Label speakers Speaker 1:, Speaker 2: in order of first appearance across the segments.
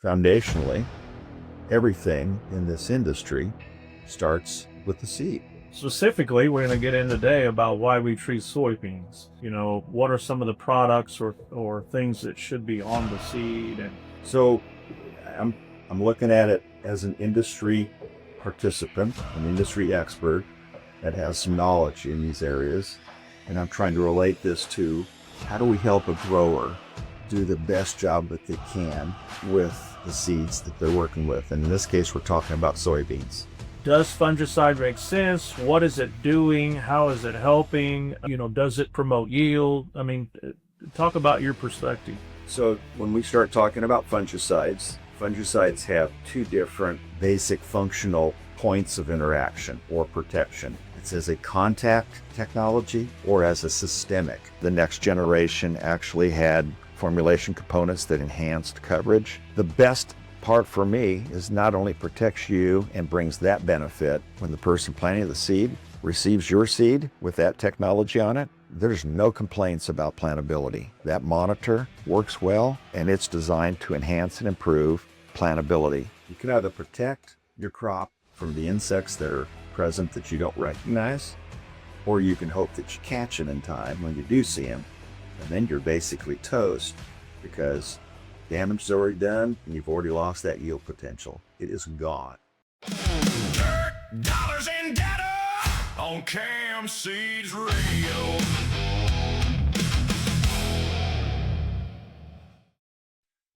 Speaker 1: foundationally, everything in this industry starts with the seed.
Speaker 2: Specifically, we're going to get in today about why we treat soybeans. What are some of the products or things that should be on the seed? And
Speaker 1: So I'm looking at it as an industry participant, an industry expert that has some knowledge in these areas. And I'm trying to relate this to how do we help a grower do the best job that they can with the seeds that they're working with. And in this case, we're talking about soybeans.
Speaker 2: does fungicide make sense? What is it doing? How is it helping? Does it promote yield? Talk about your perspective.
Speaker 1: So when we start talking about fungicides have two different basic functional points of interaction or protection. It's as a contact technology or as a systemic. The next generation actually had formulation components that enhanced coverage. The best part for me is not only protects you and brings that benefit when the person planting the seed receives your seed with that technology on it, there's no complaints about plantability. That monitor works well and it's designed to enhance and improve plantability. You can either protect your crop from the insects that are present that you don't recognize, or you can hope that you catch it in time when you do see them, and then you're basically toast because damage is already done and you've already lost that yield potential. It is gone.
Speaker 3: Dollars and data on Cam Seeds Radio.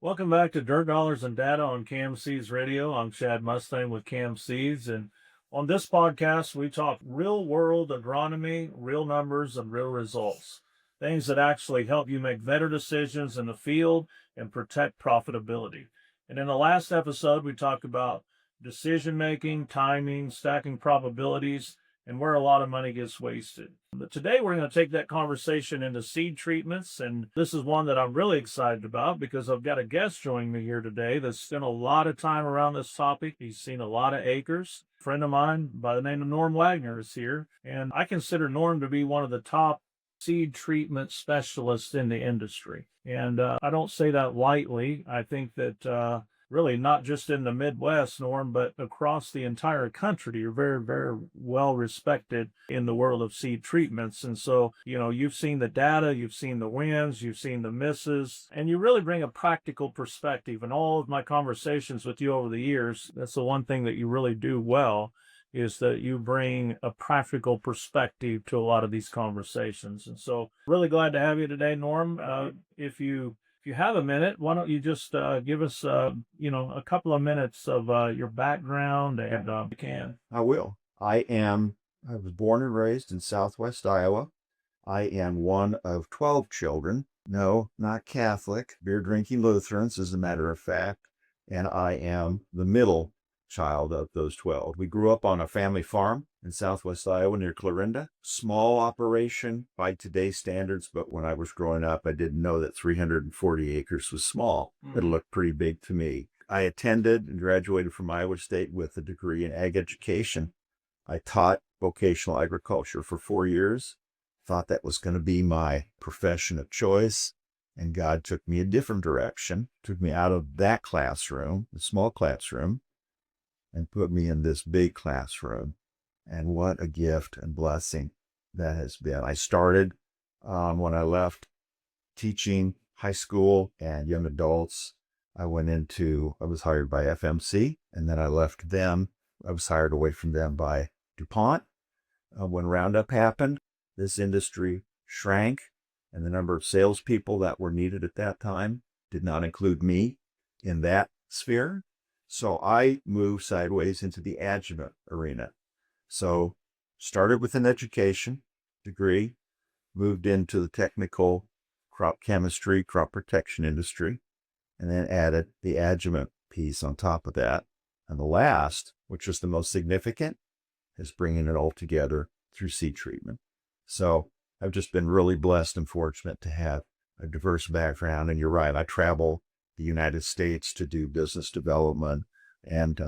Speaker 2: Welcome back to Dirt Dollars and Data on Cam Seeds Radio. I'm Chad Mustain with Cam Seeds, and on this podcast, we talk real-world agronomy, real numbers, and real results. Things that actually help you make better decisions in the field and protect profitability. And in the last episode, we talked about decision-making, timing, stacking probabilities, and where a lot of money gets wasted. But today, we're going to take that conversation into seed treatments, and this is one that I'm really excited about because I've got a guest joining me here today that's spent a lot of time around this topic. He's seen a lot of acres. A friend of mine by the name of Norm Wagner is here, and I consider Norm to be one of the top seed treatment specialists in the industry. And I don't say that lightly. I think that really not just in the Midwest, Norm, but across the entire country, you're very, very well respected in the world of seed treatments. And so, you've seen the data, you've seen the wins, you've seen the misses, and you really bring a practical perspective. In all of my conversations with you over the years, that's the one thing that you really do well, is that you bring a practical perspective to a lot of these conversations. And so really glad to have you today, Norm. If you have a minute, why don't you just give us, a couple of minutes of your background and you can.
Speaker 1: I will. I was born and raised in Southwest Iowa. I am one of 12 children. No, not Catholic, beer drinking Lutherans, as a matter of fact. And I am the middle child of those 12. We grew up on a family farm in Southwest Iowa near Clarinda. Small operation by today's standards, but when I was growing up, I didn't know that 340 acres was small. It looked pretty big to me. I attended and graduated from Iowa State with a degree in ag education. I taught vocational agriculture for 4 years. Thought that was going to be my profession of choice. And God took me a different direction, took me out of that classroom, the small classroom, and put me in this big classroom. And what a gift and blessing that has been. I started when I left teaching high school and young adults. I was hired by FMC, and then I left them. I was hired away from them by DuPont. When Roundup happened, this industry shrank, and the number of salespeople that were needed at that time did not include me in that sphere. So I moved sideways into the adjuvant arena. So started with an education degree, moved into the technical crop chemistry, crop protection industry, and then added the adjuvant piece on top of that. And the last, which is the most significant, is bringing it all together through seed treatment. So I've just been really blessed and fortunate to have a diverse background. And you're right, I travel the United States to do business development and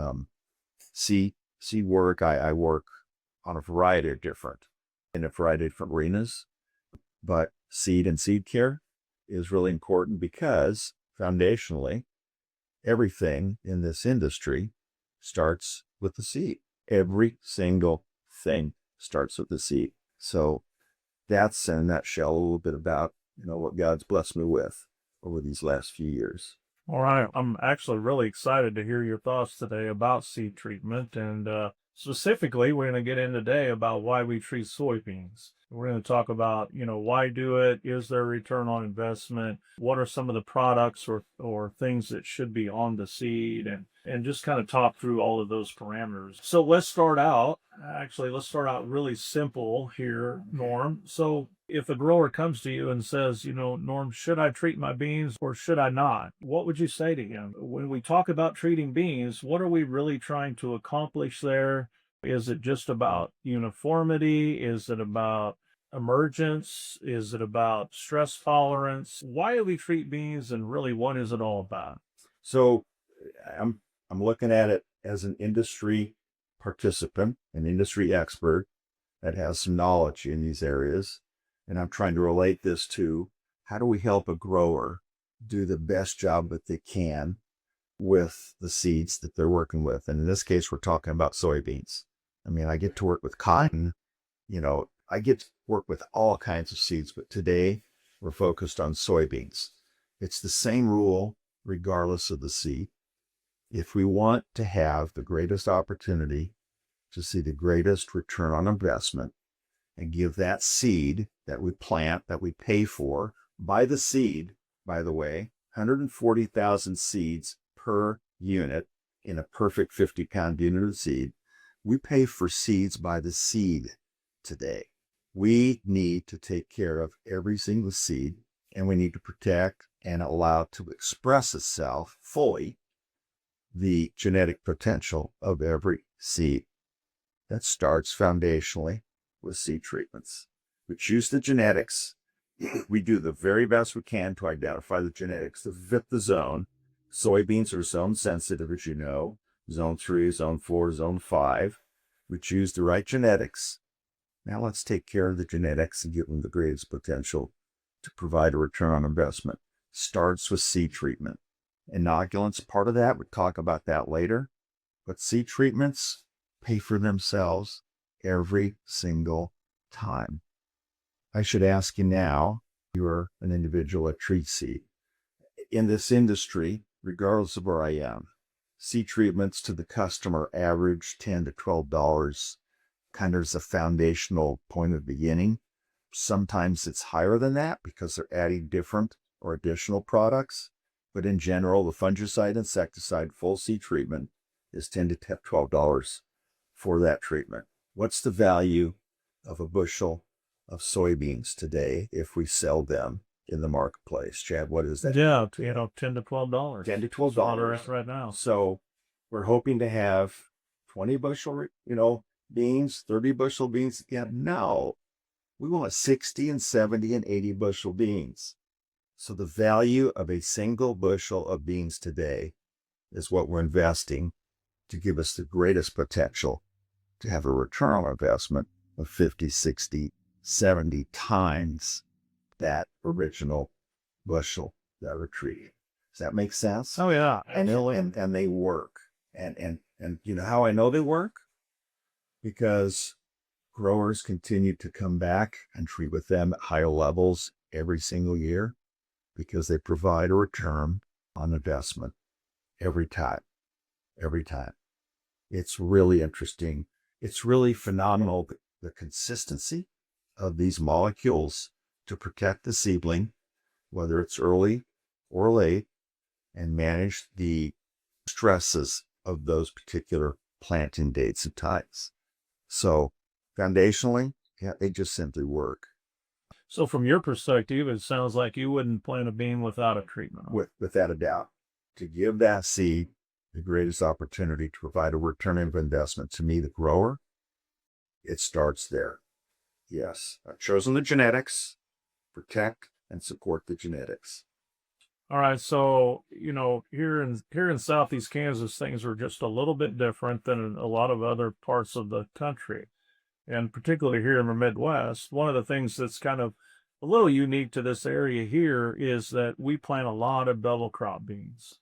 Speaker 1: seed work. I work on a variety of different arenas, but seed and seed care is really important because foundationally, everything in this industry starts with the seed. Every single thing starts with the seed. So that's in a nutshell a little bit about, what God's blessed me with over these last few years.
Speaker 2: All right. I'm actually really excited to hear your thoughts today about seed treatment. And specifically, we're going to get in today about why we treat soybeans. We're going to talk about, why do it? Is there a return on investment? What are some of the products or things that should be on the seed? And just kind of talk through all of those parameters. So let's start out really simple here, Norm. So if a grower comes to you and says, Norm, should I treat my beans or should I not? What would you say to him? When we talk about treating beans, what are we really trying to accomplish there? Is it just about uniformity? Is it about emergence? Is it about stress tolerance? Why do we treat beans, and really what is it all about?
Speaker 1: So I'm looking at it as an industry participant, an industry expert that has some knowledge in these areas. And I'm trying to relate this to how do we help a grower do the best job that they can with the seeds that they're working with. And in this case, we're talking about soybeans. I mean, I get to work with cotton, I get to work with all kinds of seeds, but today we're focused on soybeans. It's the same rule regardless of the seed. If we want to have the greatest opportunity to see the greatest return on investment and give that seed that we plant, that we pay for, buy the seed, by the way, 140,000 seeds per unit in a perfect 50-pound unit of seed. We pay for seeds by the seed today. We need to take care of every single seed, and we need to protect and allow to express itself fully the genetic potential of every seed. That starts foundationally with seed treatments. We choose the genetics. We do the very best we can to identify the genetics to fit the zone. Soybeans are zone sensitive, as you know, zone 3, zone 4, zone 5. We choose the right genetics. Now let's take care of the genetics and give them the greatest potential to provide a return on investment. Starts with seed treatment. Inoculants, part of that, we'll talk about that later. But seed treatments pay for themselves every single time. I should ask you now, you're an individual that treats seed. In this industry, regardless of where I am, seed treatments to the customer average $10 to $12, kind of as a foundational point of beginning. Sometimes it's higher than that because they're adding different or additional products. But in general, the fungicide, insecticide, full seed treatment is $10 to $12 for that treatment. What's the value of a bushel of soybeans today if we sell them in the marketplace? Chad, what is that?
Speaker 2: Yeah, $10 to $12.
Speaker 1: $10 to $12
Speaker 2: right now.
Speaker 1: So we're hoping to have 20 bushel, beans, 30 bushel beans. Yeah, no, we want 60 and 70 and 80 bushel beans. So the value of a single bushel of beans today is what we're investing to give us the greatest potential to have a return on investment of 50, 60, 70 times that original bushel that we're treating. Does that make sense?
Speaker 2: Oh yeah.
Speaker 1: And they work. And you know how I know they work? Because growers continue to come back and treat with them at higher levels every single year because they provide a return on investment every time. It's really interesting. It's really phenomenal, the consistency of these molecules to protect the seedling, whether it's early or late, and manage the stresses of those particular planting dates and times. So foundationally, yeah, they just simply work.
Speaker 2: So from your perspective, it sounds like you wouldn't plant a bean without a treatment.
Speaker 1: Without a doubt, to give that seed the greatest opportunity to provide a return of investment to me, the grower, it starts there. Yes, I've chosen the genetics, protect and support the genetics.
Speaker 2: All right, so here in Southeast Kansas, things are just a little bit different than in a lot of other parts of the country, and particularly here in the Midwest. One of the things that's kind of a little unique to this area here is that we plant a lot of double crop beans,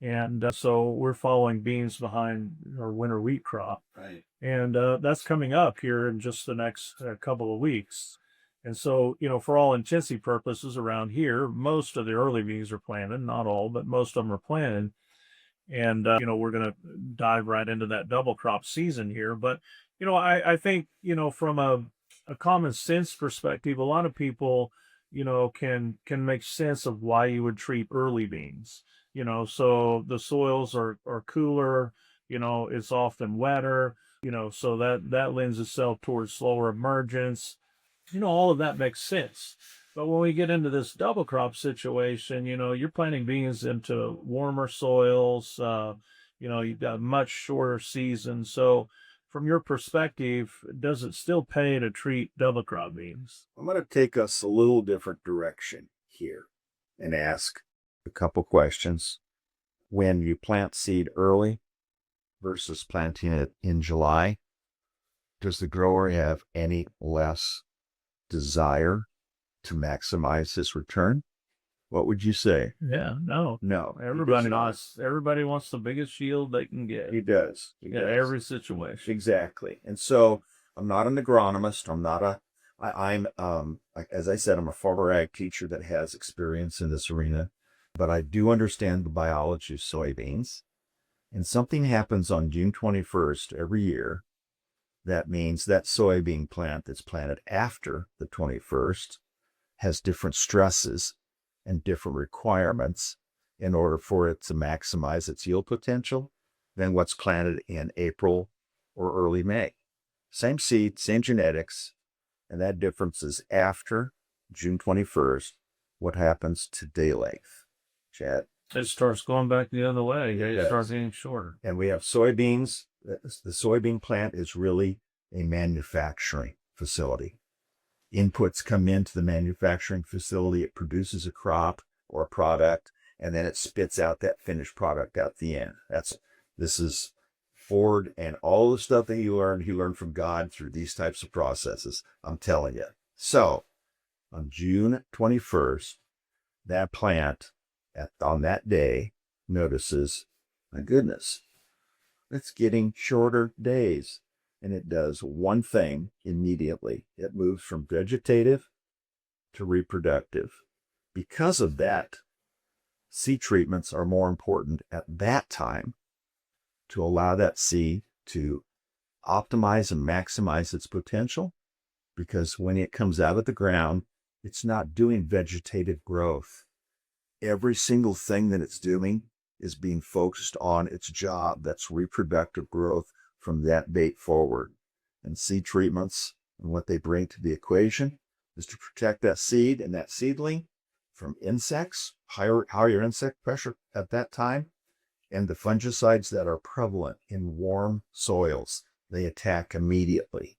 Speaker 2: And so we're following beans behind our winter wheat crop.
Speaker 1: Right.
Speaker 2: And that's coming up here in just the next couple of weeks. And so, for all intents and purposes around here, most of the early beans are planted, not all, but most of them are planted. And, we're going to dive right into that double crop season here. But, I think, from a common sense perspective, a lot of people, can make sense of why you would treat early beans. So the soils are cooler, it's often wetter, so that lends itself towards slower emergence. All of that makes sense. But when we get into this double crop situation, you're planting beans into warmer soils. You've got much shorter seasons. So, from your perspective, does it still pay to treat double crop beans?
Speaker 1: I'm going to take us a little different direction here and ask a couple questions. When you plant seed early versus planting it in July, does the grower have any less desire to maximize his return? What would you say?
Speaker 2: Yeah, no.
Speaker 1: No.
Speaker 2: Everybody wants the biggest yield they can get.
Speaker 1: He does.
Speaker 2: Every situation.
Speaker 1: Exactly. And so I'm not an agronomist. I'm as I said, I'm a farmer ag teacher that has experience in this arena, but I do understand the biology of soybeans. And something happens on June 21st every year. That means that soybean plant that's planted after the 21st has different stresses and different requirements in order for it to maximize its yield potential than what's planted in April or early May. Same seed, same genetics, and that difference is after June 21st, what happens to day length, Chad?
Speaker 2: It starts going back the other way. It
Speaker 1: Yes.
Speaker 2: starts getting shorter.
Speaker 1: And we have soybeans. The soybean plant is really a manufacturing facility. Inputs come into the manufacturing facility. It produces a crop or a product, and then it spits out that finished product at the end. This is Ford and all the stuff that he learned from God through these types of processes. I'm telling you. So on June 21st, that plant on that day notices, my goodness, it's getting shorter days. And it does one thing immediately. It moves from vegetative to reproductive. Because of that, seed treatments are more important at that time to allow that seed to optimize and maximize its potential. Because when it comes out of the ground, it's not doing vegetative growth. Every single thing that it's doing is being focused on its job. That's reproductive growth from that date forward. And seed treatments and what they bring to the equation is to protect that seed and that seedling from insects, higher insect pressure at that time, and the fungicides that are prevalent in warm soils. They attack immediately.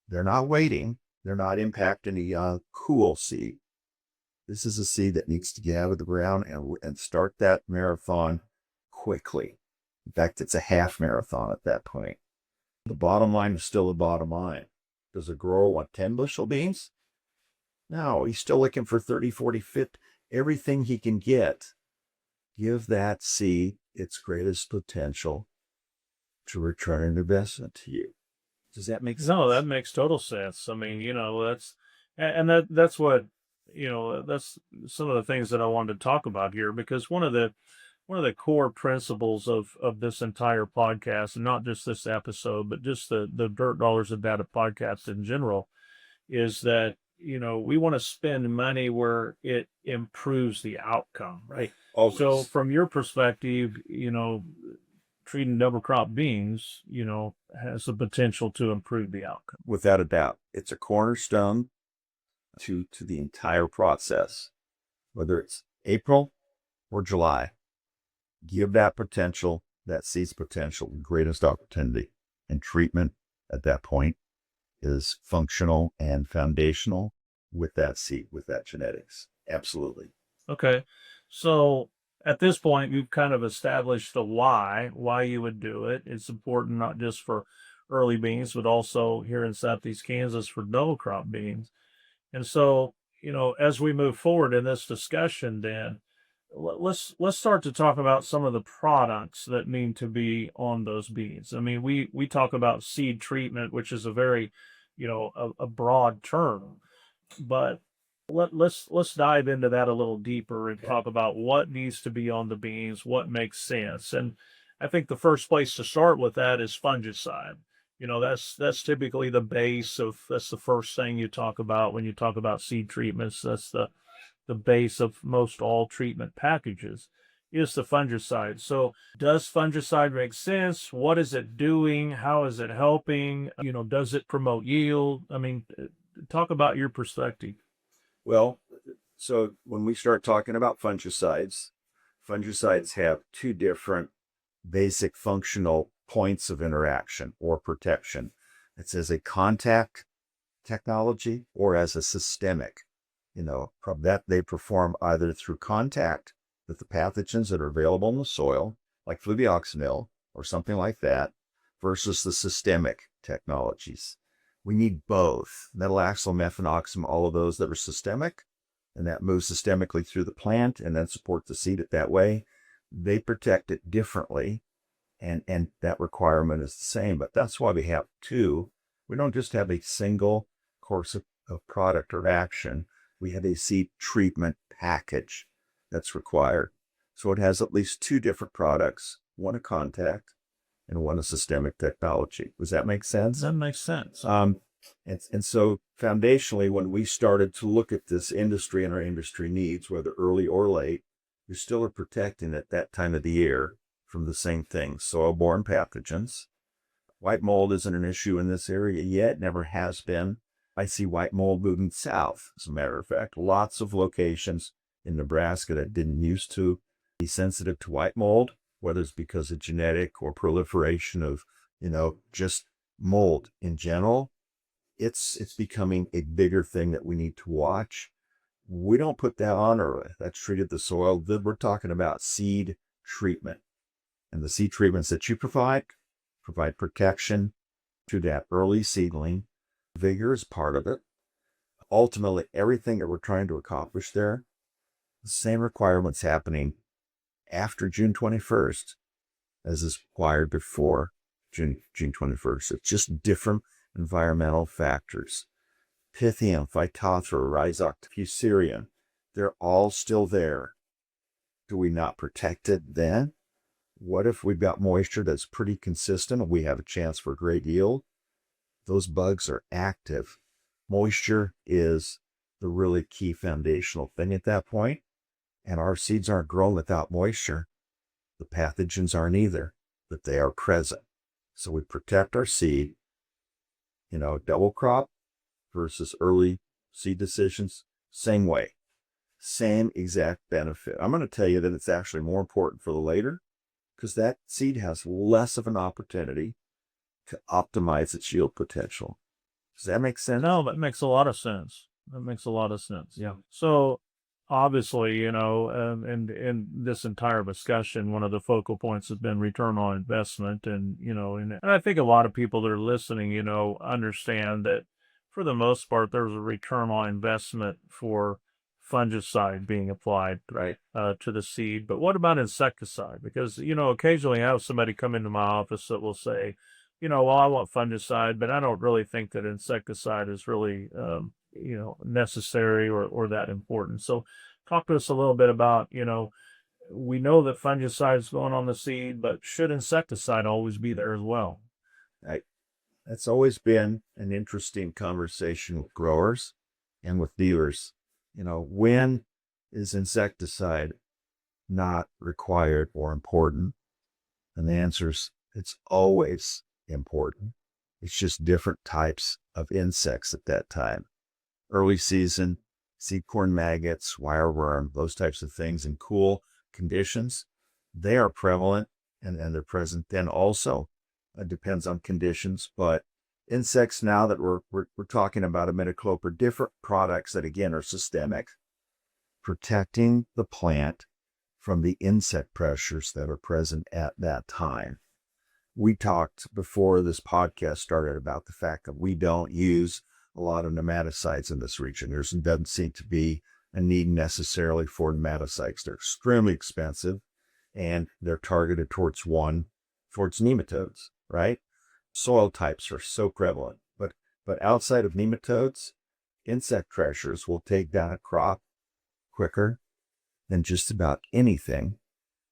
Speaker 1: They're not waiting. They're not impacting a cool seed. This is a seed that needs to get out of the ground and start that marathon quickly. In fact, it's a half marathon at that point. The bottom line is still the bottom line. Does a grower want 10 bushel beans? No, he's still looking for 30, 40, 50, everything he can get. Give that seed its greatest potential to return an investment to you. Does that make sense?
Speaker 2: No, that makes total sense. I mean, that's what, that's some of the things that I wanted to talk about here, because one of the core principles of this entire podcast, and not just this episode, but just the Dirt Dollars and Data podcast in general, is that, we want to spend money where it improves the outcome, right?
Speaker 1: Always.
Speaker 2: So from your perspective, treating double crop beans, has the potential to improve the outcome.
Speaker 1: Without a doubt. It's a cornerstone to the entire process, whether it's April or July. Give that potential, that seed's potential, the greatest opportunity. And treatment at that point is functional and foundational with that seed, with that genetics. Absolutely.
Speaker 2: Okay. So at this point, you've kind of established the why you would do it. It's important not just for early beans, but also here in Southeast Kansas for double crop beans. And so, as we move forward in this discussion, Dan, let's start to talk about some of the products that need to be on those beans. I mean, we talk about seed treatment, which is a very, a broad term, but let's dive into that a little deeper and talk about what needs to be on the beans, what makes sense. And I think the first place to start with that is fungicide. That's typically that's the first thing you talk about when you talk about seed treatments. That's the base of most all treatment packages is the fungicide. So does fungicide make sense? What is it doing? How is it helping? Does it promote yield? I mean, talk about your perspective.
Speaker 1: Well, so when we start talking about fungicides, fungicides have two different basic functional points of interaction or protection. It's as a contact technology or as a systemic. That they perform either through contact with the pathogens that are available in the soil, like fluvioxamil or something like that, versus the systemic technologies. We need both. Metalaxyl, mefenoxam, all of those that are systemic, and that moves systemically through the plant and then support the seed that way. They protect it differently, and that requirement is the same. But that's why we have two. We don't just have a single course of product or action. We have a seed treatment package that's required. So it has at least two different products, one a contact and one a systemic technology. Does that make sense?
Speaker 2: That makes sense.
Speaker 1: And so foundationally, when we started to look at this industry and our industry needs, whether early or late, you still are protecting at that time of the year from the same things, soil-borne pathogens. White mold isn't an issue in this area yet, never has been. I see white mold moving south, as a matter of fact. Lots of locations in Nebraska that didn't used to be sensitive to white mold, whether it's because of genetic or proliferation of, just mold in general. It's becoming a bigger thing that we need to watch. We don't put that on early. That's treated the soil. We're talking about seed treatment. And the seed treatments that you provide protection to that early seedling. Vigor is part of it. Ultimately, everything that we're trying to accomplish there, the same requirements happening after June 21st as is required before June 21st. It's just different environmental factors. Pythium, Phytophthora, Rhizophthora, Fusarium, they're all still there. Do we not protect it then? What if we've got moisture that's pretty consistent and we have a chance for great yield? Those bugs are active. Moisture is the really key foundational thing at that point. And our seeds aren't grown without moisture. The pathogens aren't either, but they are present. So we protect our seed, double crop versus early seed decisions, same way, same exact benefit. I'm going to tell you that it's actually more important for the later because that seed has less of an opportunity to optimize its yield potential. Does that make sense?
Speaker 2: No, that makes a lot of sense. That makes a lot of sense. Yeah. So obviously, and in this entire discussion, one of the focal points has been return on investment. And I think a lot of people that are listening, understand that for the most part, there's a return on investment for fungicide being applied
Speaker 1: Right.
Speaker 2: To the seed. But what about insecticide? Because, occasionally I have somebody come into my office that will say, well, I want fungicide, but I don't really think that insecticide is really, necessary or that important. So talk to us a little bit about, we know that fungicide is going on the seed, but should insecticide always be there as well?
Speaker 1: That's always been an interesting conversation with growers and with dealers. When is insecticide not required or important? And the answer is it's always important. It's just different types of insects at that time. Early season, seed corn maggots, wireworm, those types of things in cool conditions, they are prevalent and they're present then also. It depends on conditions, but insects now that we're talking about imidacloprid, are different products that again are systemic, protecting the plant from the insect pressures that are present at that time. We talked before this podcast started about the fact that we don't use a lot of nematicides in this region. There doesn't seem to be a need necessarily for nematocytes. They're extremely expensive, and they're targeted towards nematodes, right? Soil types are so prevalent, but outside of nematodes, insect pressures will take down a crop quicker than just about anything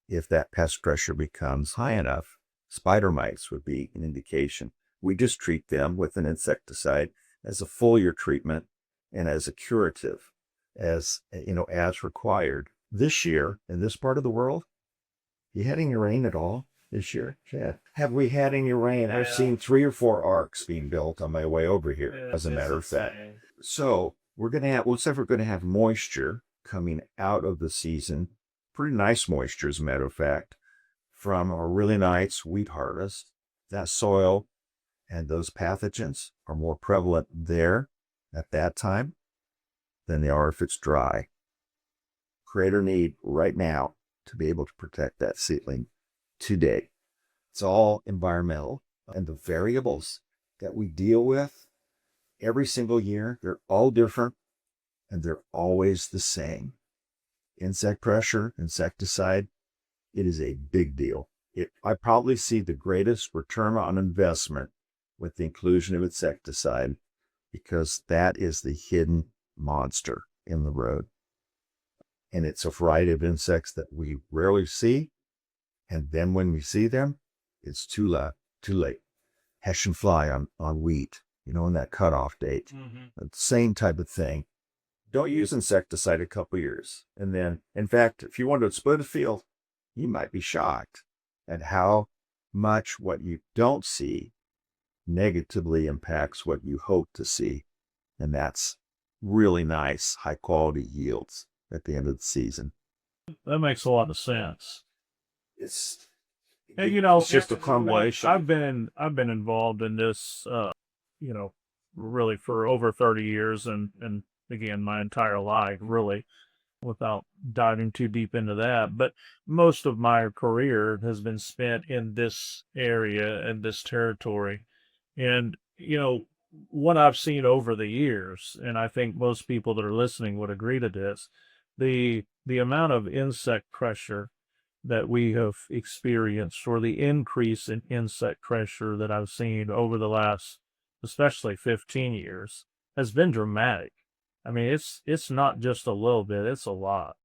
Speaker 1: if that pest pressure becomes high enough. Spider mites would be an indication. We just treat them with an insecticide as a foliar treatment and as a curative, as required. This year, in this part of the world, you had any rain at all this year, Chad? Have we had any rain? I've seen 3 or 4 arcs being built on my way over here, as a matter of fact. So looks like we're going to have moisture coming out of the season. Pretty nice moisture, as a matter of fact, from a really nice wheat harvest. That soil and those pathogens are more prevalent there at that time than they are if it's dry. Greater need right now to be able to protect that seedling today. It's all environmental, and the variables that we deal with every single year, they're all different, and they're always the same. Insect pressure, insecticide, it is a big deal. I probably see the greatest return on investment with the inclusion of insecticide, because that is the hidden monster in the road. And it's a variety of insects that we rarely see. And then when we see them, it's too late. Hessian fly on wheat, in that cutoff date. The same type of thing. Don't use insecticide a couple years. And then, in fact, if you want to split a field, you might be shocked at how much what you don't see negatively impacts what you hope to see. And that's really nice, high quality yields at the end of the season.
Speaker 2: That makes a lot of sense.
Speaker 1: It's
Speaker 2: just
Speaker 1: a combination.
Speaker 2: I've been involved in this, really for over 30 years, and again, my entire life, really, without diving too deep into that. But most of my career has been spent in this area and this territory. And, what I've seen over the years, and I think most people that are listening would agree to this, the amount of insect pressure that we have experienced, or the increase in insect pressure that I've seen over the last, especially 15 years, has been dramatic. I mean, it's not just a little bit, it's a lot.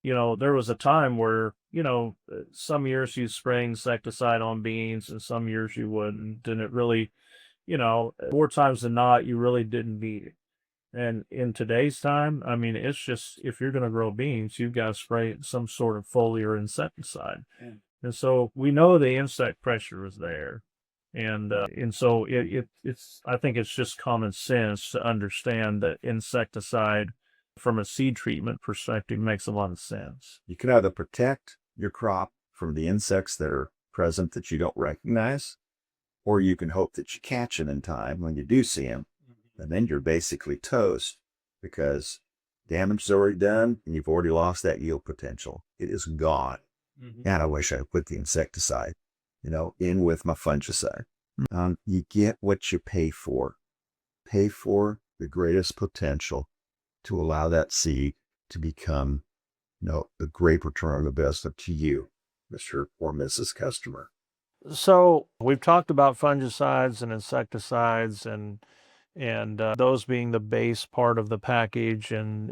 Speaker 2: There was a time where, some years you spray insecticide on beans and some years you wouldn't. And it really, more times than not, you really didn't need it. And in today's time, I mean, it's just, if you're going to grow beans, you've got to spray some sort of foliar insecticide. Yeah. And so we know the insect pressure is there. And so it's, I think it's just common sense to understand that insecticide from a seed treatment perspective makes a lot of sense.
Speaker 1: You can either protect your crop from the insects that are present that you don't recognize, or you can hope that you catch it in time when you do see them. And then you're basically toast, because damage is already done and you've already lost that yield potential. It is gone. And I wish I put the insecticide, in with my fungicide. You get what you pay for. Pay for the greatest potential to allow that seed to become, the great return on investment to you, Mr. or Mrs. Customer.
Speaker 2: So we've talked about fungicides and insecticides, and those being the base part of the package. And,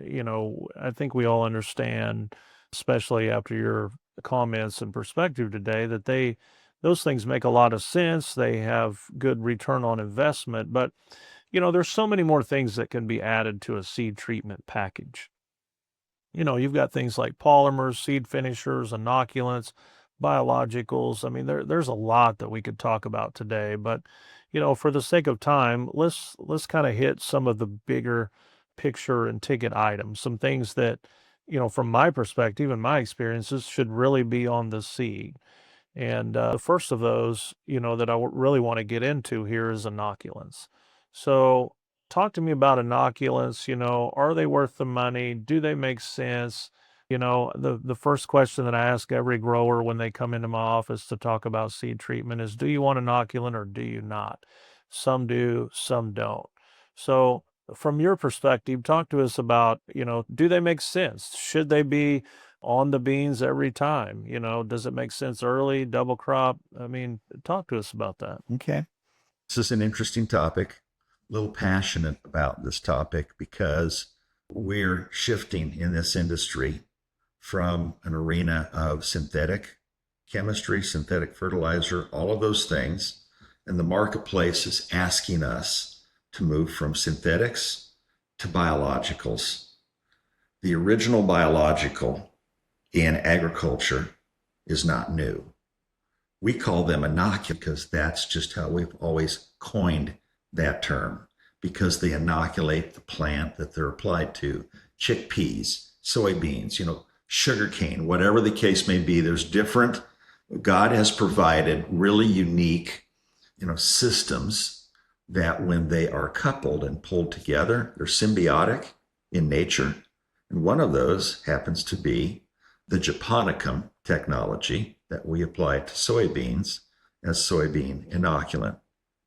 Speaker 2: I think we all understand, especially after your comments and perspective today, that those things make a lot of sense. They have good return on investment, but, there's so many more things that can be added to a seed treatment package. You've got things like polymers, seed finishers, inoculants, biologicals. I mean, there's a lot that we could talk about today, but for the sake of time, let's kind of hit some of the bigger picture and ticket items, some things that, from my perspective and my experiences, should really be on the seed. And the first of those, that I really want to get into here is inoculants. So talk to me about inoculants. Are they worth the money? Do they make sense? The first question that I ask every grower when they come into my office to talk about seed treatment is, do you want inoculant or do you not? Some do, some don't. So From your perspective, talk to us about, do they make sense? Should they be on the beans every time? Does it make sense early, double crop? I mean, talk to us about that.
Speaker 1: Okay. This is an interesting topic. A little passionate about this topic because we're shifting in this industry from an arena of synthetic chemistry, synthetic fertilizer, all of those things. And the marketplace is asking us to move from synthetics to biologicals. The original biological in agriculture is not new. We call them inoculants because that's just how we've always coined that term, because they inoculate the plant that they're applied to. Chickpeas, soybeans, sugarcane, whatever the case may be, there's different. God has provided really unique, systems that when they are coupled and pulled together, they're symbiotic in nature. And one of those happens to be the japonicum technology that we apply to soybeans as soybean inoculant.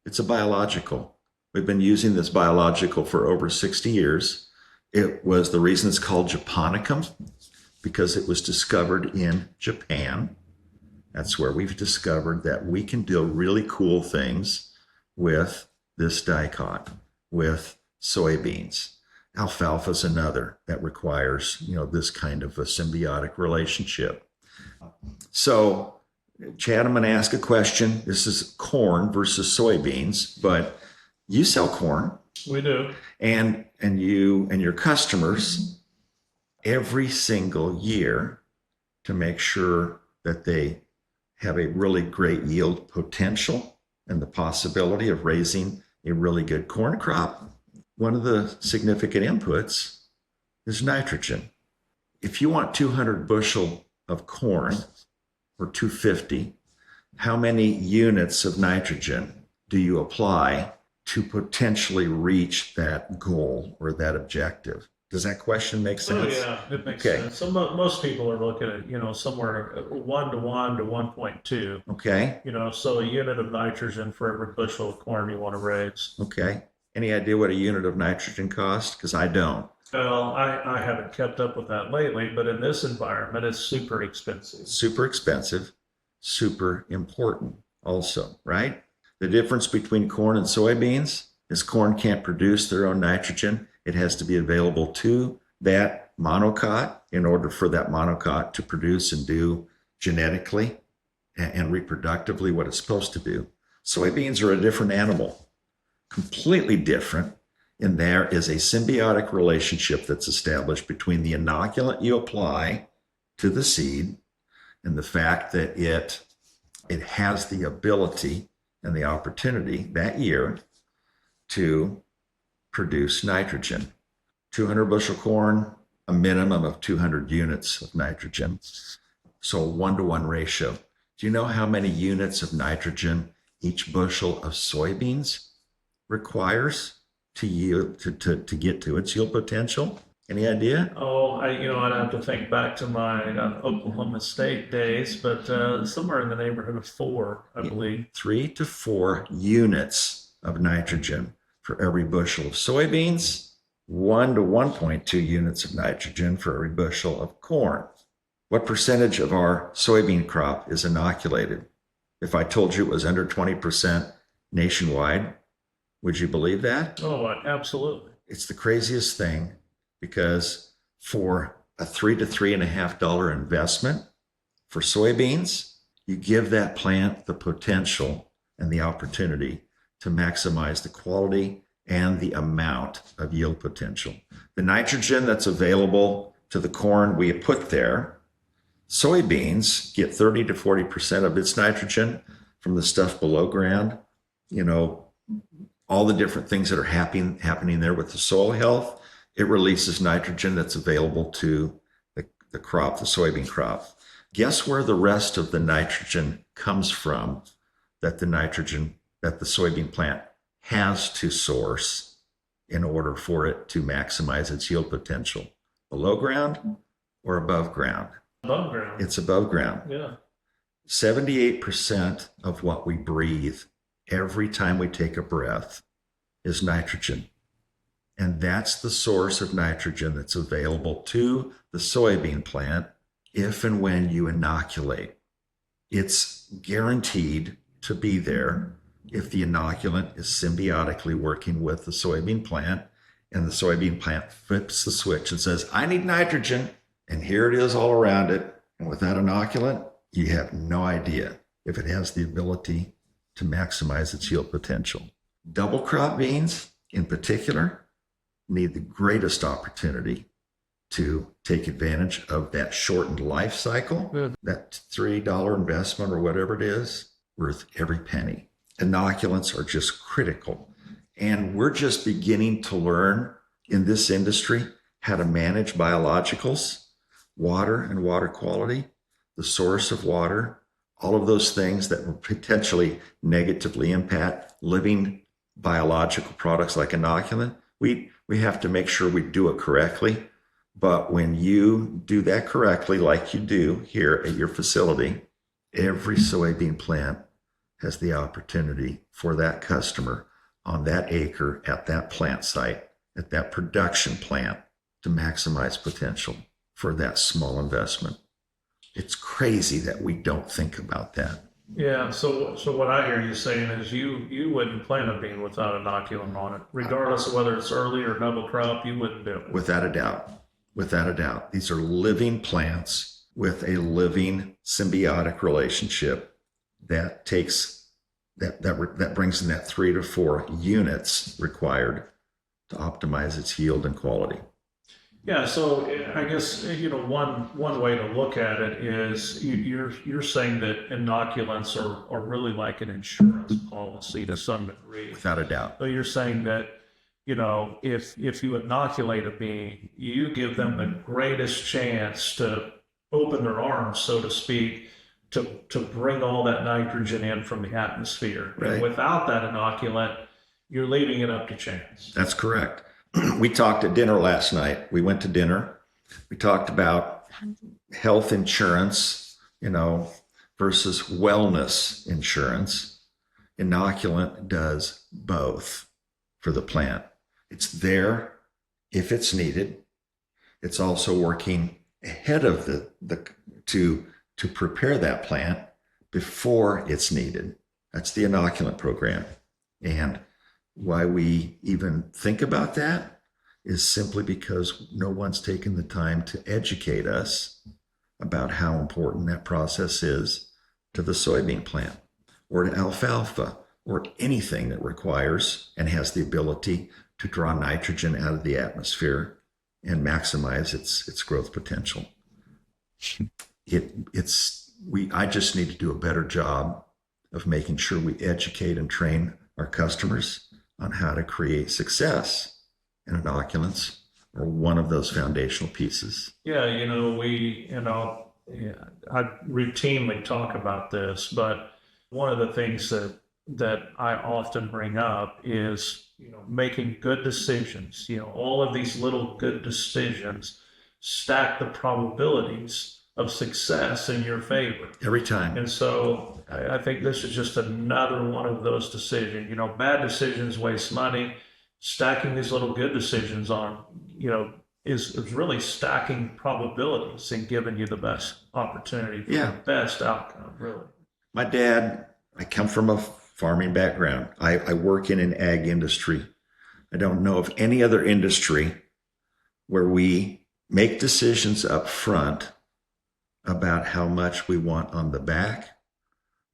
Speaker 1: It's a biological. We've been using this biological for over 60 years. It was the reason it's called japonicum, because it was discovered in Japan. That's where we've discovered that we can do really cool things with this dicot, with soybeans. Alfalfa is another that requires, this kind of a symbiotic relationship. So, Chad, I'm going to ask a question. This is corn versus soybeans, but you sell corn.
Speaker 2: We do.
Speaker 1: And you and your customers every single year to make sure that they have a really great yield potential and the possibility of raising a really good corn crop. One of the significant inputs is nitrogen. If you want 200 bushel of corn or 250, how many units of nitrogen do you apply to potentially reach that goal or that objective? Does that question make sense?
Speaker 2: Oh, yeah, it makes sense. So most people are looking at, somewhere 1 to 1 to 1.2.
Speaker 1: Okay.
Speaker 2: So a unit of nitrogen for every bushel of corn you want to raise.
Speaker 1: Okay. Any idea what a unit of nitrogen costs? Because I don't.
Speaker 2: Well, I haven't kept up with that lately, but in this environment, it's super expensive.
Speaker 1: Super expensive, super important also, right? The difference between corn and soybeans is corn can't produce their own nitrogen. It has to be available to that monocot in order for that monocot to produce and do genetically and reproductively what it's supposed to do. Soybeans are a different animal, completely different. And there is a symbiotic relationship that's established between the inoculant you apply to the seed and the fact that it has the ability and the opportunity that year to produce nitrogen. 200 bushel corn, a minimum of 200 units of nitrogen. So a 1-to-1 ratio. Do you know how many units of nitrogen each bushel of soybeans requires to yield to get to its yield potential? Any idea?
Speaker 2: Oh, I'd have to think back to my Oklahoma State days, but somewhere in the neighborhood of 4, I believe.
Speaker 1: 3 to 4 units of nitrogen for every bushel of soybeans, 1 to 1.2 units of nitrogen for every bushel of corn. What percentage of our soybean crop is inoculated? If I told you it was under 20% nationwide, would you believe that?
Speaker 2: Oh, absolutely.
Speaker 1: It's the craziest thing, because for a $3 to $3.50 investment for soybeans, you give that plant the potential and the opportunity to maximize the quality and the amount of yield potential. The nitrogen that's available to the corn we put there, soybeans get 30 to 40% of its nitrogen from the stuff below ground. All the different things that are happening there with the soil health, it releases nitrogen that's available to the crop, the soybean crop. Guess where the rest of the nitrogen comes from that the soybean plant has to source in order for it to maximize its yield potential? Below ground or above ground?
Speaker 2: Above ground.
Speaker 1: It's above ground.
Speaker 2: Yeah.
Speaker 1: 78% of what we breathe every time we take a breath is nitrogen. And that's the source of nitrogen that's available to the soybean plant if and when you inoculate. It's guaranteed to be there if the inoculant is symbiotically working with the soybean plant, and the soybean plant flips the switch and says, I need nitrogen, and here it is all around it. And with that inoculant, you have no idea if it has the ability to maximize its yield potential. Double crop beans, in particular, need the greatest opportunity to take advantage of that shortened life cycle. That $3 investment or whatever it is, worth every penny. Inoculants are just critical. And we're just beginning to learn in this industry how to manage biologicals, water and water quality, the source of water, all of those things that will potentially negatively impact living biological products like inoculant. We have to make sure we do it correctly. But when you do that correctly, like you do here at your facility, every soybean plant has the opportunity for that customer on that acre, at that plant site, at that production plant, to maximize potential for that small investment. It's crazy that we don't think about that.
Speaker 2: Yeah, so what I hear you saying is you wouldn't plant a bean without inoculant on it, regardless of whether it's early or double crop. You wouldn't do it.
Speaker 1: Without a doubt. Without a doubt. These are living plants with a living symbiotic relationship that brings in that 3 to 4 units required to optimize its yield and quality.
Speaker 2: Yeah, so I guess one way to look at it is you're saying that inoculants are really like an insurance policy to some degree.
Speaker 1: Without a doubt.
Speaker 2: So you're saying that if you inoculate a bean, you give them the greatest chance to open their arms, so to speak, to bring all that nitrogen in from the atmosphere.
Speaker 1: Right.
Speaker 2: And without that inoculant, you're leaving it up to chance.
Speaker 1: That's correct. We talked at dinner last night. We went to dinner. We talked about health insurance, versus wellness insurance. Inoculant does both for the plant. It's there if it's needed. It's also working ahead of to prepare that plant before it's needed. That's the inoculant program. And why we even think about that is simply because no one's taken the time to educate us about how important that process is to the soybean plant or to alfalfa or anything that requires and has the ability to draw nitrogen out of the atmosphere and maximize its growth potential. I just need to do a better job of making sure we educate and train our customers on how to create success, and inoculants are one of those foundational pieces.
Speaker 2: Yeah, I routinely talk about this, but one of the things that I often bring up is, making good decisions. All of these little good decisions stack the probabilities of success in your favor.
Speaker 1: Every time.
Speaker 2: And so I think this is just another one of those decisions. Bad decisions waste money. Stacking these little good decisions on, is really stacking probabilities and giving you the best opportunity for the best outcome, really.
Speaker 1: My dad, I come from a farming background. I work in an ag industry. I don't know of any other industry where we make decisions up front about how much we want on the back.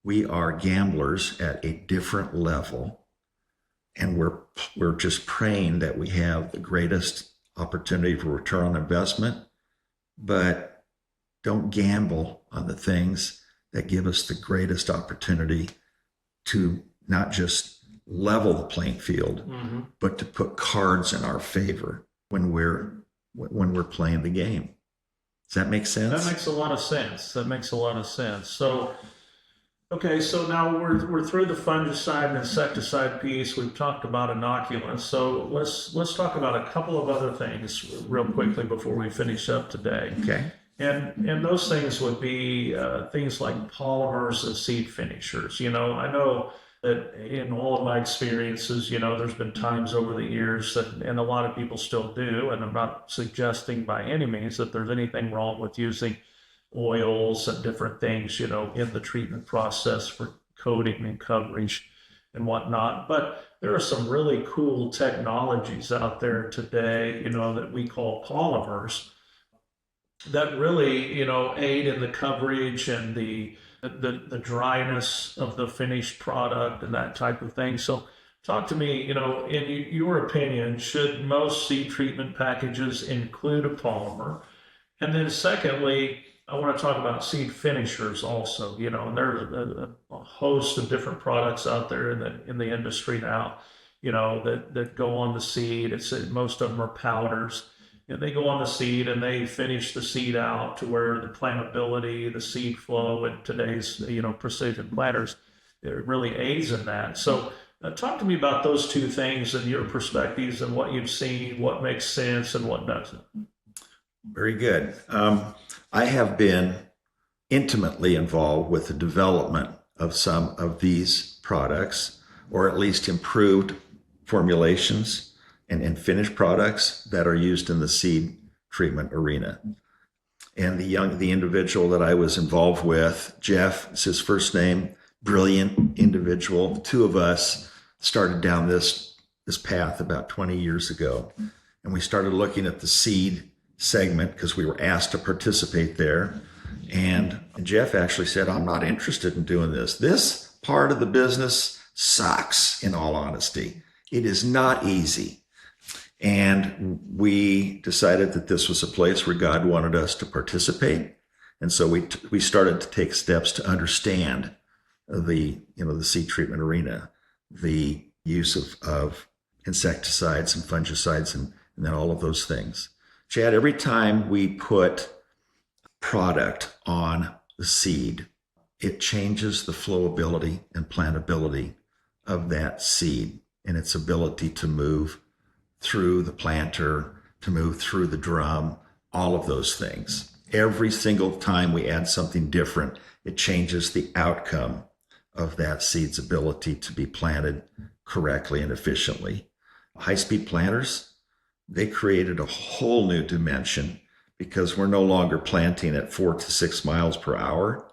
Speaker 1: We are gamblers at a different level, and we're just praying that we have the greatest opportunity for return on investment, but don't gamble on the things that give us the greatest opportunity to not just level the playing field, but to put cards in our favor when we're playing the game. Does that make sense?
Speaker 2: That makes a lot of sense. So, okay, so now we're through the fungicide and insecticide piece. We've talked about inoculants. So let's talk about a couple of other things real quickly before we finish up today.
Speaker 1: Okay.
Speaker 2: And those things would be things like polymers and seed finishers. I know that in all of my experiences, there's been times over the years that, and a lot of people still do, and I'm not suggesting by any means that there's anything wrong with using oils and different things, in the treatment process for coating and coverage and whatnot. But there are some really cool technologies out there today, that we call polymers that really, aid in the coverage and the dryness of the finished product and that type of thing. So talk to me, in your opinion, should most seed treatment packages include a polymer? And then secondly, I want to talk about seed finishers also, and there's a host of different products out there in the industry now, that go on the seed. Most of them are powders. They go on the seed and they finish the seed out to where the plantability, the seed flow, and today's precision planters, it really aids in that. So talk to me about those two things and your perspectives and what you've seen, what makes sense and what doesn't.
Speaker 1: Very good. I have been intimately involved with the development of some of these products, or at least improved formulations and finished products that are used in the seed treatment arena. And the individual that I was involved with, Jeff is his first name, brilliant individual. The two of us started down this path about 20 years ago. And we started looking at the seed segment because we were asked to participate there. And Jeff actually said, I'm not interested in doing this. This part of the business sucks, in all honesty. It is not easy. And we decided that this was a place where God wanted us to participate. And so we started to take steps to understand the seed treatment arena, the use of insecticides and fungicides and then all of those things. Chad, every time we put product on the seed, it changes the flowability and plantability of that seed and its ability to move through the planter, to move through the drum, all of those things. Every single time we add something different, it changes the outcome of that seed's ability to be planted correctly and efficiently. High-speed planters, they created a whole new dimension because we're no longer planting at 4 to 6 miles per hour.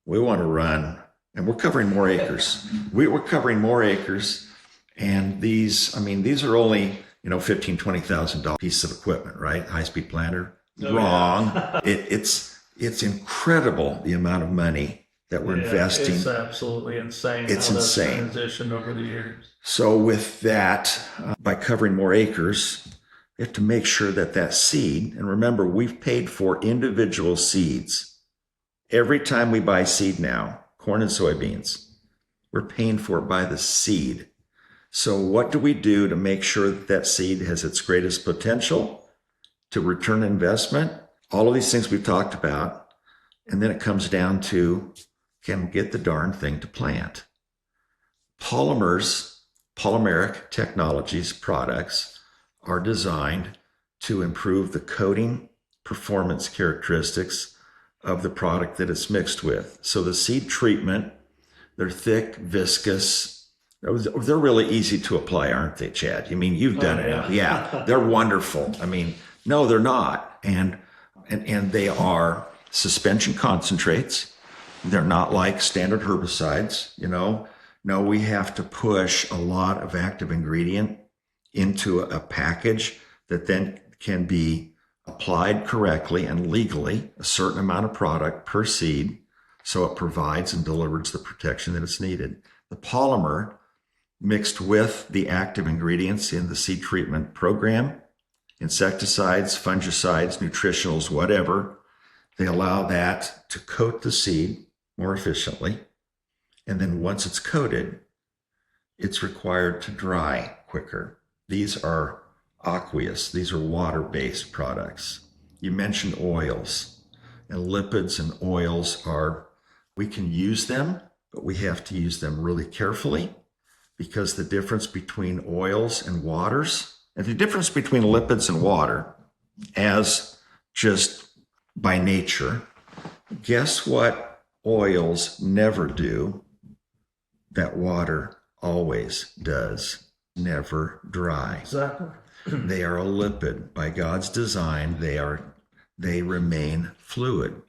Speaker 1: We want to run, and we're covering more acres. We're covering more acres, and these are only, $15,000, $20,000 piece of equipment, right? High-speed planter.
Speaker 2: Oh,
Speaker 1: Wrong.
Speaker 2: yeah.
Speaker 1: It's incredible the amount of money that we're investing.
Speaker 2: It's absolutely insane.
Speaker 1: It's
Speaker 2: how that's
Speaker 1: insane.
Speaker 2: Transitioned over the years.
Speaker 1: So with that, by covering more acres, we have to make sure that seed, and remember, we've paid for individual seeds. Every time we buy seed now, corn and soybeans, we're paying for it by the seed. So what do we do to make sure that seed has its greatest potential to return investment? All of these things we've talked about. And then it comes down to, can we get the darn thing to plant? Polymeric technologies, products are designed to improve the coating performance characteristics of the product that it's mixed with. So the seed treatment, they're thick, viscous. They're really easy to apply, aren't they, Chad? You've done it. Yeah, they're wonderful. No, they're not. And they are suspension concentrates. They're not like standard herbicides, No, we have to push a lot of active ingredient into a package that then can be applied correctly and legally, a certain amount of product per seed, so it provides and delivers the protection that is needed. The polymer mixed with the active ingredients in the seed treatment program, insecticides, fungicides, nutritionals, whatever, they allow that to coat the seed more efficiently. And then once it's coated, it's required to dry quicker. These are aqueous. These are water-based products. You mentioned oils, and lipids and oils we can use them, but we have to use them really carefully because the difference between oils and waters, and the difference between lipids and water, as just by nature, guess what oils never do? that water always does never dry.
Speaker 2: Exactly.
Speaker 1: They are a lipid. By God's design, they remain fluid.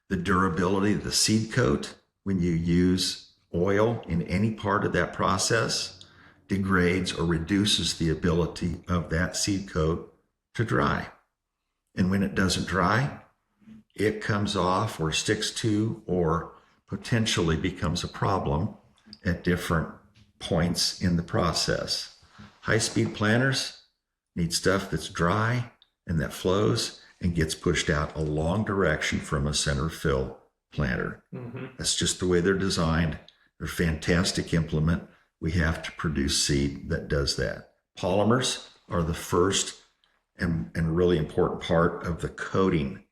Speaker 1: The durability of the seed coat, when you use oil in any part of that process, degrades or reduces the ability of that seed coat to dry. And when it doesn't dry, it comes off or sticks to or potentially becomes a problem at different points in the process. High-speed planters need stuff that's dry and that flows and gets pushed out a long direction from a center fill planter. Mm-hmm. That's just the way they're designed. They're a fantastic implement. We have to produce seed that does that. Polymers are the first and really important part of the coating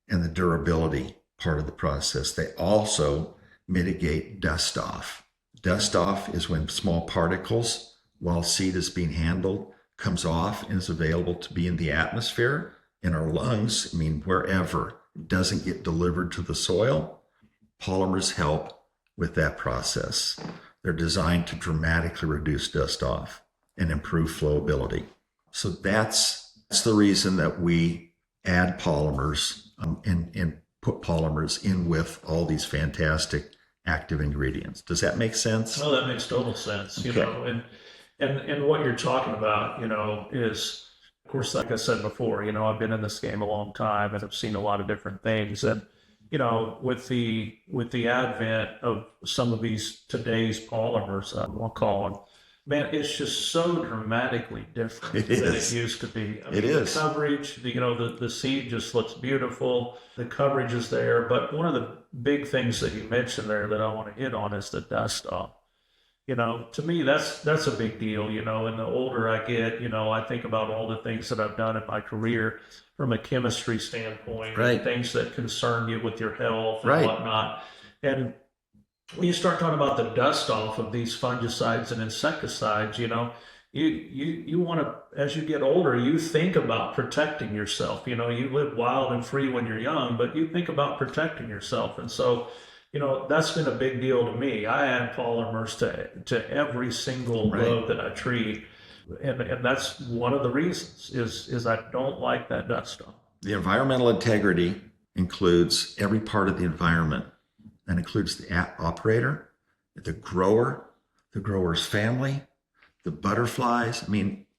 Speaker 1: and the durability part of the process. They also mitigate dust off. Dust off is when small particles, while seed is being handled, comes off and is available to be in the atmosphere, in our lungs, wherever. It doesn't get delivered to the soil. Polymers help with that process. They're designed to dramatically reduce dust off and improve flowability. So that's the reason that we add polymers and put polymers in with all these fantastic active ingredients. Does that make sense?
Speaker 2: Oh, that makes total sense.
Speaker 1: Okay.
Speaker 2: You know, and what you're talking about, you know, is, of course, like I said before, you know, I've been in this game a long time and I've seen a lot of different things. And, you know, with the advent of some of these today's polymers, we'll call them, man, it's just so dramatically different than it used to be.
Speaker 1: It is.
Speaker 2: The coverage, you know, the seed just looks beautiful. The coverage is there. But one of the big things that you mentioned there that I want to hit on is the dust off. You know, to me, that's a big deal, you know, and the older I get, you know, I think about all the things that I've done in my career from a chemistry standpoint,
Speaker 1: right,
Speaker 2: and things that concern you with your health and
Speaker 1: right,
Speaker 2: whatnot. And when you start talking about the dust off of these fungicides and insecticides, you know, you want to, as you get older, you think about protecting yourself. You know, you live wild and free when you're young, but you think about protecting yourself. And so, you know, that's been a big deal to me. I add polymers to every single row that I treat. And that's one of the reasons is I don't like that dust off.
Speaker 1: The environmental integrity includes every part of the environment. That includes the operator, the grower, the grower's family, the butterflies.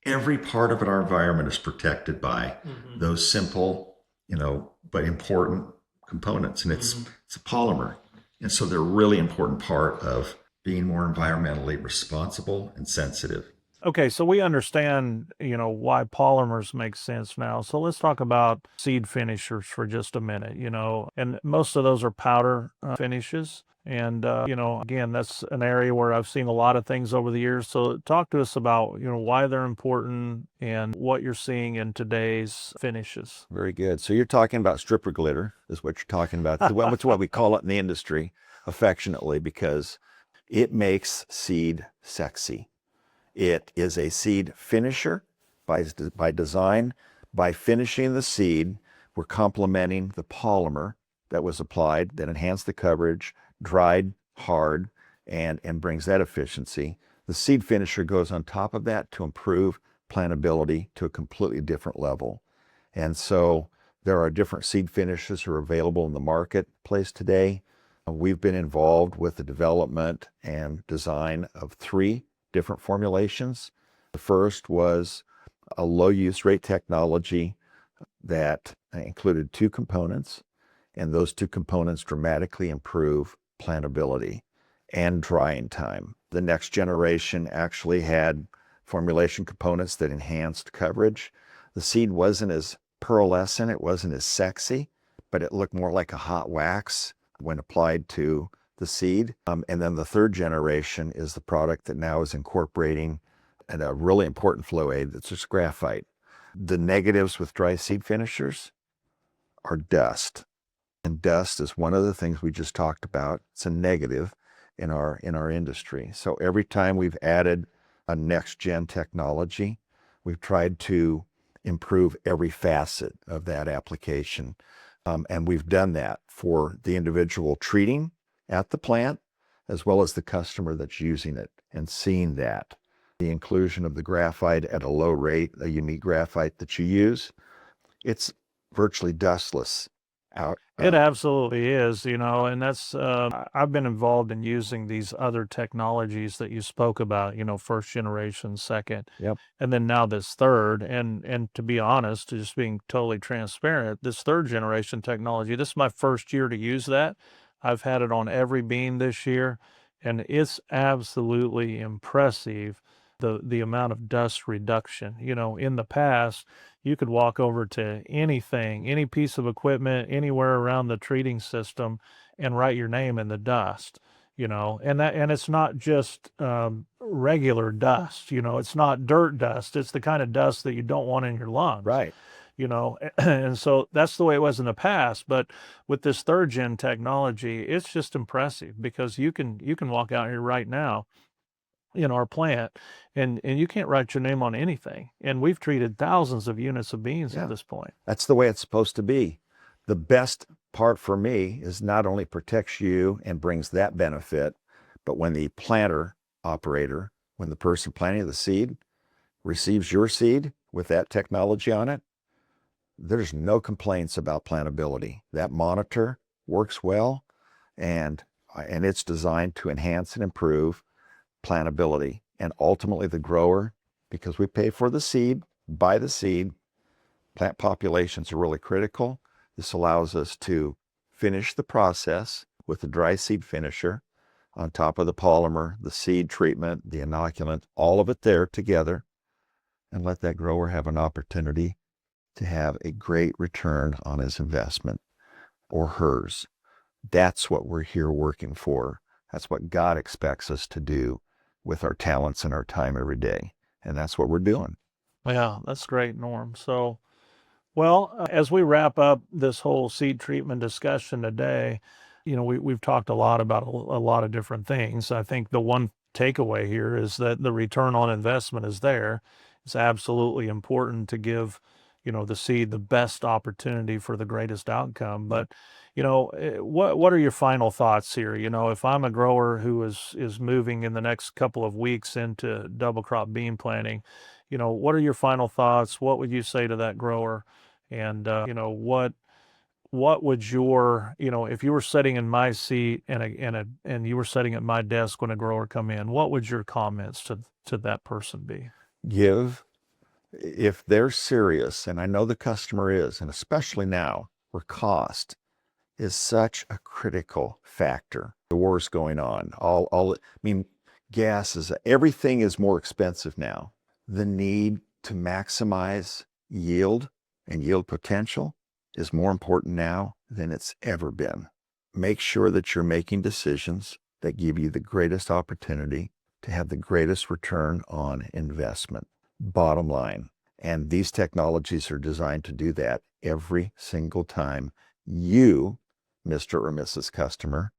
Speaker 1: Every part of our environment is protected by those simple, you know, but important components. And it's a polymer. And so they're a really important part of being more environmentally responsible and sensitive.
Speaker 2: Okay, so we understand, you know, why polymers make sense now. So let's talk about seed finishers for just a minute, you know, and most of those are powder finishes. And, you know, again, that's an area where I've seen a lot of things over the years. So talk to us about, you know, why they're important and what you're seeing in today's finishes.
Speaker 1: Very good. So you're talking about stripper glitter is what you're talking about. That's what we call it in the industry affectionately, because it makes seed sexy. It is a seed finisher by design. By finishing the seed, we're complementing the polymer that was applied that enhanced the coverage, dried hard, and brings that efficiency. The seed finisher goes on top of that to improve plantability to a completely different level. And so there are different seed finishers that are available in the marketplace today. We've been involved with the development and design of 3 different formulations. The first was a low use rate technology that included 2 components, and those 2 components dramatically improve plantability and drying time. The next generation actually had formulation components that enhanced coverage. The seed wasn't as pearlescent, it wasn't as sexy, but it looked more like a hot wax when applied to the seed. And then the 3rd generation is the product that now is incorporating a really important flow aid that's just graphite. The negatives with dry seed finishers are dust. And dust is one of the things we just talked about. It's a negative in our industry. So every time we've added a next gen technology, we've tried to improve every facet of that application. And we've done that for the individual treating at the plant, as well as the customer that's using it and seeing that. The inclusion of the graphite at a low rate, a unique graphite that you use, it's virtually dustless out.
Speaker 2: It absolutely is, and that's, I've been involved in using these other technologies that you spoke about, first generation, second,
Speaker 1: Yep.
Speaker 2: and then now this third. And to be honest, just being totally transparent, this third generation technology, this is my first year to use that. I've had it on every bean this year, and it's absolutely impressive, the amount of dust reduction. In the past, you could walk over to anything, any piece of equipment, anywhere around the treating system and write your name in the dust, and it's not just regular dust, it's not dirt dust. It's the kind of dust that you don't want in your lungs.
Speaker 1: Right.
Speaker 2: And so that's the way it was in the past. But with this third gen technology, it's just impressive because you can walk out here right now in our plant and you can't write your name on anything. And we've treated thousands of units of beans at this point.
Speaker 1: That's the way it's supposed to be. The best part for me is not only protects you and brings that benefit, but when the planter operator, when the person planting the seed receives your seed with that technology on it, there's no complaints about plantability. That monitor works well, and it's designed to enhance and improve plantability, and ultimately the grower, because we pay for the seed, buy the seed, plant populations are really critical. This allows us to finish the process with the dry seed finisher on top of the polymer, the seed treatment, the inoculant, all of it there together, and let that grower have an opportunity to have a great return on his investment or hers. That's what we're here working for. That's what God expects us to do with our talents and our time every day. And that's what we're doing.
Speaker 2: Yeah, that's great, Norm. So, well, as we wrap up this whole seed treatment discussion today, we've talked a lot about a lot of different things. I think the one takeaway here is that the return on investment is there. It's absolutely important to give, the seed the best opportunity for the greatest outcome. But, what are your final thoughts here? If I'm a grower who is moving in the next couple of weeks into double crop bean planting, what are your final thoughts? What would you say to that grower? And, what would your, if you were sitting in my seat and you were sitting at my desk when a grower come in, what would your comments to that person be?
Speaker 1: If they're serious, and I know the customer is, and especially now where cost is such a critical factor. The war's going on. Gas everything is more expensive now. The need to maximize yield and yield potential is more important now than it's ever been. Make sure that you're making decisions that give you the greatest opportunity to have the greatest return on investment. Bottom line. And these technologies are designed to do that every single time you, Mr. or Mrs. Customer,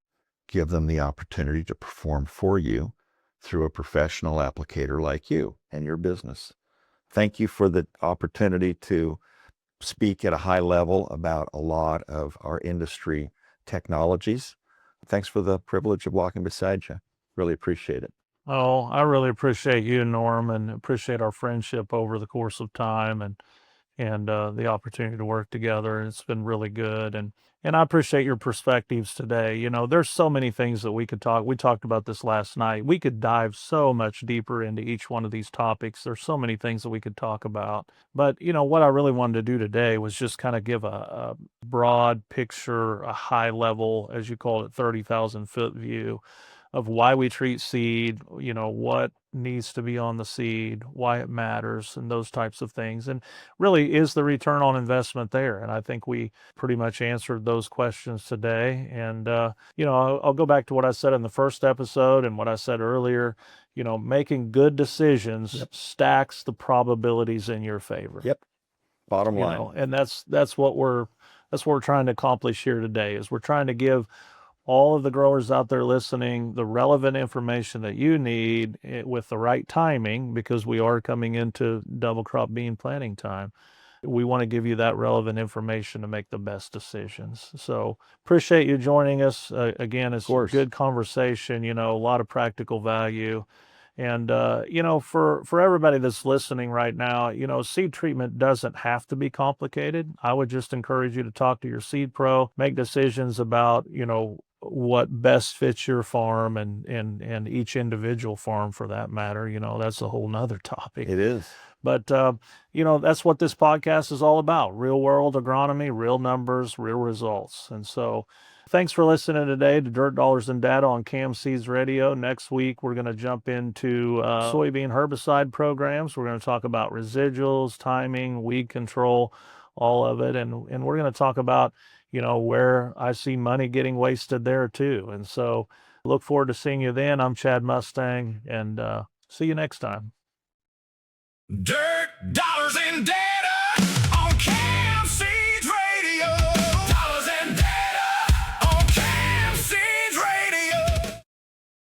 Speaker 1: give them the opportunity to perform for you through a professional applicator like you and your business. Thank you for the opportunity to speak at a high level about a lot of our industry technologies. Thanks for the privilege of walking beside you. Really appreciate it.
Speaker 2: Oh, I really appreciate you, Norm, and appreciate our friendship over the course of time and the opportunity to work together. It's been really good. And I appreciate your perspectives today. There's so many things that we could talk. We talked about this last night. We could dive so much deeper into each one of these topics. There's so many things that we could talk about. But, what I really wanted to do today was just kind of give a broad picture, a high level, as you called it, 30,000 foot view of why we treat seed, what needs to be on the seed, why it matters, and those types of things. And really, is the return on investment there? And I think we pretty much answered those questions today. And, I'll go back to what I said in the first episode and what I said earlier. Making good decisions stacks the probabilities in your favor.
Speaker 1: Yep. Bottom line.
Speaker 2: And that's what we're trying to accomplish here today, is we're trying to give all of the growers out there listening the relevant information that you need with the right timing, because we are coming into double crop bean planting time. we want to give you that relevant information to make the best decisions. So appreciate you joining us. Again, it's a good conversation, a lot of practical value. And, for everybody that's listening right now, seed treatment doesn't have to be complicated. I would just encourage you to talk to your seed pro, make decisions about, what best fits your farm and each individual farm for that matter. That's a whole nother topic.
Speaker 1: It is.
Speaker 2: But, that's what this podcast is all about. Real world agronomy, real numbers, real results. And so thanks for listening today to Dirt Dollars and Data on Cam Seeds Radio. Next week, we're going to jump into soybean herbicide programs. We're going to talk about residuals, timing, weed control, all of it. And we're going to talk about, where I see money getting wasted there too. And so look forward to seeing you then. I'm Chad Mustain, and see you next time.
Speaker 3: Dirt, dollars, and dads.